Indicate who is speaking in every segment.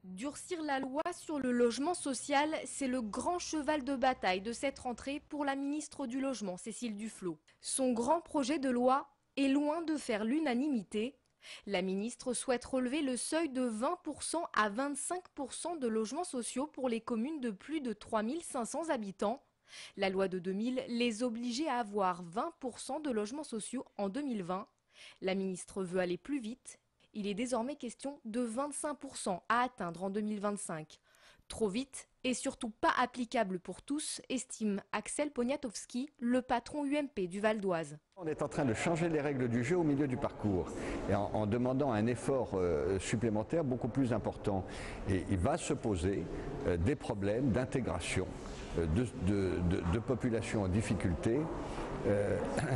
Speaker 1: Durcir la loi sur le logement social, c'est le grand cheval de bataille de cette rentrée pour la ministre du Logement, Cécile Duflot. Son grand projet de loi est loin de faire l'unanimité. La ministre souhaite relever le seuil de 20% à 25% de logements sociaux pour les communes de plus de 3500 habitants. La loi de 2000 les obligeait à avoir 20% de logements sociaux en 2020. La ministre veut aller plus vite. Il est désormais question de 25% à atteindre en 2025. Trop vite et surtout pas applicable pour tous, estime Axel Poniatowski, le patron UMP du Val d'Oise.
Speaker 2: On est en train de changer les règles du jeu au milieu du parcours et en demandant un effort supplémentaire beaucoup plus important. Et il va se poser des problèmes d'intégration de populations en difficulté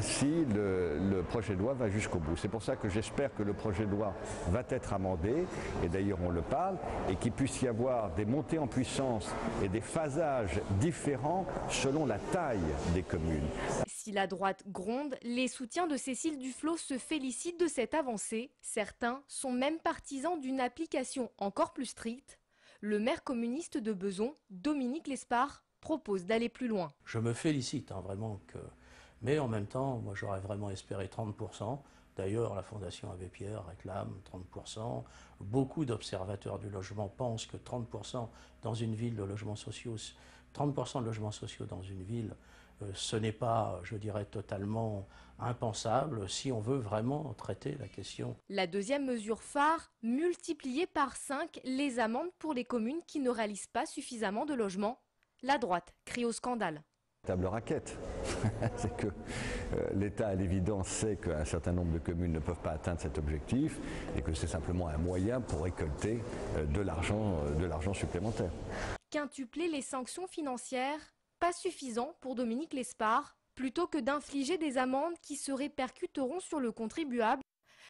Speaker 2: si le projet de loi va jusqu'au bout. C'est pour ça que j'espère que le projet de loi va être amendé, et d'ailleurs on le parle, et qu'il puisse y avoir des montées en puissance et des phasages différents selon la taille des communes.
Speaker 1: Si la droite gronde, les soutiens de Cécile Duflot se félicitent de cette avancée. Certains sont même partisans d'une application encore plus stricte. Le maire communiste de Bezons, Dominique Lespard, propose d'aller plus loin.
Speaker 3: Je me félicite vraiment que... Mais en même temps, moi j'aurais vraiment espéré 30%. D'ailleurs, la Fondation Abbé Pierre réclame 30%. Beaucoup d'observateurs du logement pensent que 30% dans une ville de logements sociaux, 30% de logements sociaux dans une ville, ce n'est pas, je dirais, totalement impensable si on veut vraiment traiter la question.
Speaker 1: La deuxième mesure phare, multiplier par 5 les amendes pour les communes qui ne réalisent pas suffisamment de logements. La droite crie au scandale.
Speaker 2: Table raquette, c'est que l'État à l'évidence sait qu'un certain nombre de communes ne peuvent pas atteindre cet objectif et que c'est simplement un moyen pour récolter de l'argent supplémentaire.
Speaker 1: Quintupler les sanctions financières, pas suffisant pour Dominique Lespard. Plutôt que d'infliger des amendes qui se répercuteront sur le contribuable,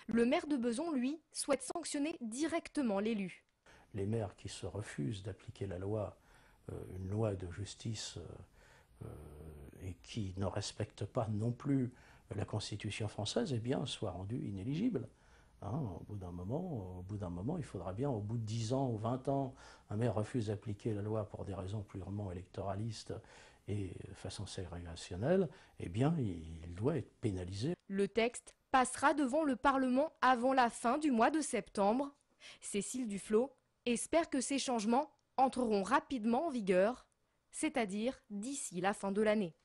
Speaker 1: le maire de Bezons, lui, souhaite sanctionner directement l'élu.
Speaker 3: Les maires qui se refusent d'appliquer la loi, une loi de justice et qui ne respectent pas non plus la Constitution française, eh bien, soient rendus inéligibles. Au bout d'un moment, il faudra bien, au bout de 10 ans ou 20 ans, un maire refuse d'appliquer la loi pour des raisons purement électoralistes et de façon ségrégationnelle, eh bien, il doit être pénalisé.
Speaker 1: Le texte passera devant le Parlement avant la fin du mois de septembre. Cécile Duflot espère que ces changements entreront rapidement en vigueur, c'est-à-dire d'ici la fin de l'année.